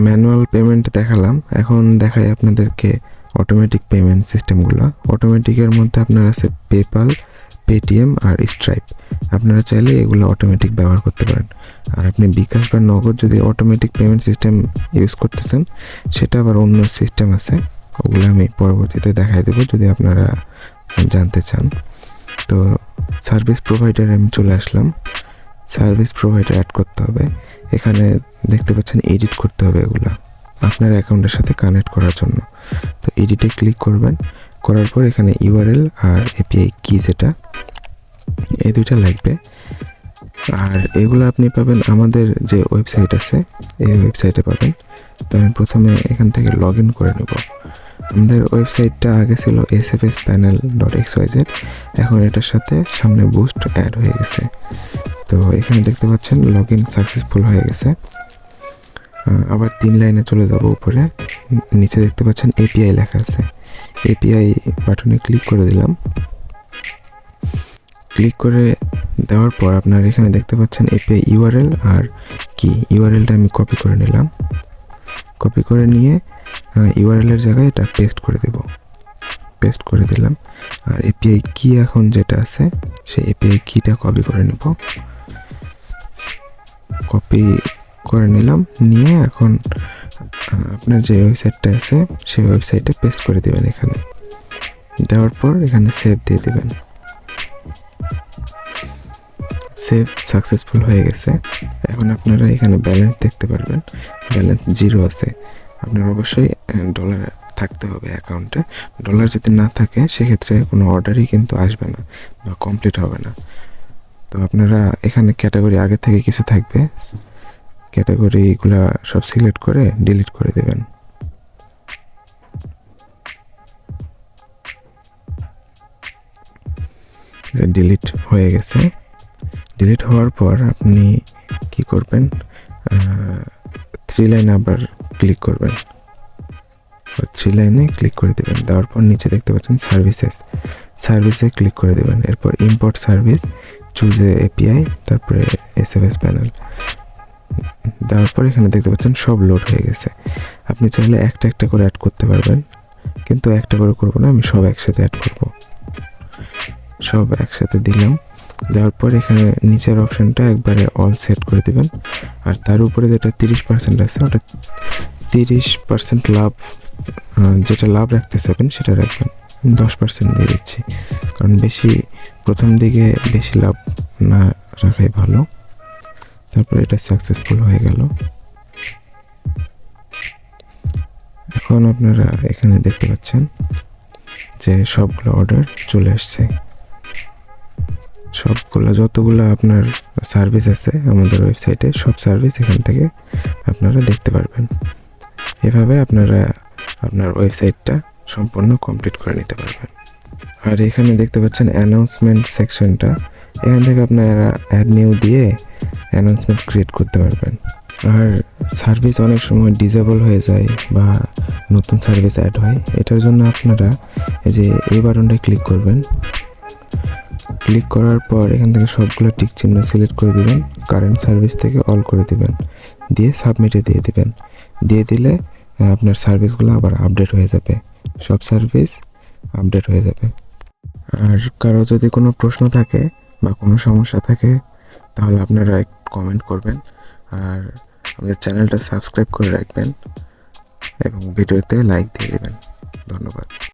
Manual payment দেখালাম, এখন দেখাই আপনাদেরকে অটোমেটিক পেমেন্ট সিস্টেমগুলো। অটোমেটিকের মধ্যে আপনার আছে পেপাল, পেটিএম আর স্ট্রাইপ। আপনারা চাইলে এগুলো অটোমেটিক ব্যবহার করতে পারেন। আর আপনি বিকাশ বা নগদ যদি অটোমেটিক পেমেন্ট সিস্টেম ইউজ করতেছেন, সেটা আবার অন্য সিস্টেম আছে, ওগুলো আমি পরবর্তীতে দেখাই দেবো যদি আপনারা জানতে চান। তো সার্ভিস প্রোভাইডারে আমি চলে আসলাম। সার্ভিস প্রোভাইডার অ্যাড করতে হবে। এখানে দেখতে পাচ্ছেন এডিট করতে হবে এগুলো আপনার অ্যাকাউন্টের সাথে কানেক্ট করার জন্য। তো এডিটে ক্লিক করবেন, করার পর এখানে ইউআরএল আর এপিআই কি যেটা, এই দুইটা লাগবে। আর এগুলো আপনি পাবেন আমাদের যে ওয়েবসাইট আছে, এই ওয়েবসাইটে পাবেন। তো আমি প্রথমে এখান থেকে লগ ইন করে নেব। আমাদের ওয়েবসাইটটা আগে ছিল SFS Panel.xyz, এখন এটার সাথে সামনে বুস্ট অ্যাড হয়ে গেছে। তো এখানে দেখতে পাচ্ছেন লগ ইন সাকসেসফুল হয়ে গেছে। আবার 3 লাইনে চলে যাব উপরে, নিচে দেখতে পাচ্ছেন এপিআই লেখা আছে। এপিআই বাটনে ক্লিক করে দিলাম। ক্লিক করে দেওয়ার পর আপনার এখানে দেখতে পাচ্ছেন এপিআই ইউআরএল আর কি। ইউআরএলটা আমি কপি করে নিলাম। কপি করে নিয়ে ইউআরএলের জায়গায় এটা পেস্ট করে দেব। পেস্ট করে দিলাম। আর এপিআই কি এখন যেটা আছে, সেই এপিআই কিটা কপি করে নেব। কপি করে নিলাম, নিয়ে এখন আপনার যে ওয়েবসাইটটা আছে সেই ওয়েবসাইটে পেস্ট করে দেবেন। এখানে দেওয়ার পর এখানে সেভ দিয়ে দেবেন। সেভ সাকসেসফুল হয়ে গেছে। এখন আপনারা এখানে ব্যালেন্স দেখতে পারবেন, ব্যালেন্স 0 আছে। আপনার অবশ্যই ডলার থাকতে হবে অ্যাকাউন্টে। ডলার যদি না থাকে সেক্ষেত্রে কোনো অর্ডারই কিন্তু আসবে না বা কমপ্লিট হবে না। তো আপনারা এখানে ক্যাটাগরি আগে থেকে কিছু থাকবে, ক্যাটাগরিগুলো সব সিলেক্ট করে ডিলিট করে দেবেন। যে ডিলিট হয়ে গেছে। ডিলিট হওয়ার পর আপনি কি করবেন, 3 লাইনে আবার ক্লিক করবেন। 3 লাইনে ক্লিক করে দেবেন। দেওয়ার পর নিচে দেখতে পাচ্ছেন সার্ভিসে ক্লিক করে দেবেন। এরপর ইম্পোর্ট সার্ভিস, চুজ এপিআই, তারপরে SFS Panel। দেওয়ার পর এখানে দেখতে পাচ্ছেন সব লোড হয়ে গেছে। আপনি চাইলে একটা একটা করে অ্যাড করতে পারবেন, কিন্তু একটা করে করবো না, আমি সব একসাথে অ্যাড করব। সব একসাথে দিলাম। দেওয়ার পর এখানে নিচের অপশানটা একবারে অল সেট করে দেবেন। আর তার উপরে যেটা 30% আছে, ওটা 30% লাভ, যেটা লাভ রাখতে চাবেন সেটা রাখবেন। 10% দিয়ে দিচ্ছি, কারণ প্রথম দিকে বেশি লাভ না রাখাই ভালো। তারপর এটা সাকসেসফুল হয়ে গেল। এখন আপনারা এখানে দেখতে পাচ্ছেন যে সবগুলো অর্ডার চলে আসছে। যতগুলো আপনার সার্ভিস আছে আমাদের ওয়েবসাইটে, সব সার্ভিস এখান থেকে আপনারা দেখতে পারবেন। এভাবে আপনারা আপনার ওয়েবসাইটটা সম্পূর্ণ কমপ্লিট করে নিতে পারবেন। আর এখানে দেখতে পাচ্ছেন অ্যানাউন্সমেন্ট সেকশনটা, এখান থেকে আপনারা অ্যাড নিউ দিয়ে অ্যানাউন্সমেন্ট ক্রিয়েট করতে পারবেন। আর সার্ভিস অনেক সময় ডিসেবল হয়ে যায় বা নতুন সার্ভিস অ্যাড হয়, এটার জন্য আপনারা এই বাটনটায় ক্লিক করবেন। ক্লিক করার পর এখান থেকে সবগুলো টিক চিহ্ন সিলেক্ট করে দিবেন, কারেন্ট সার্ভিস থেকে অল করে দিবেন, দিয়ে সাবমিটে দিয়ে দিবেন। দিয়ে দিলে আপনার সার্ভিসগুলো আবার আপডেট হয়ে যাবে, সব সার্ভিস আপডেট হয়ে যাবে। আর কারো যদি কোনো প্রশ্ন থাকে বা কোনো সমস্যা থাকে, তাহলে আপনারা কমেন্ট করবেন। আর আমাদের চ্যানেলটা সাবস্ক্রাইব করে রাখবেন এবং ভিডিওতে লাইক দিয়ে দেবেন। ধন্যবাদ।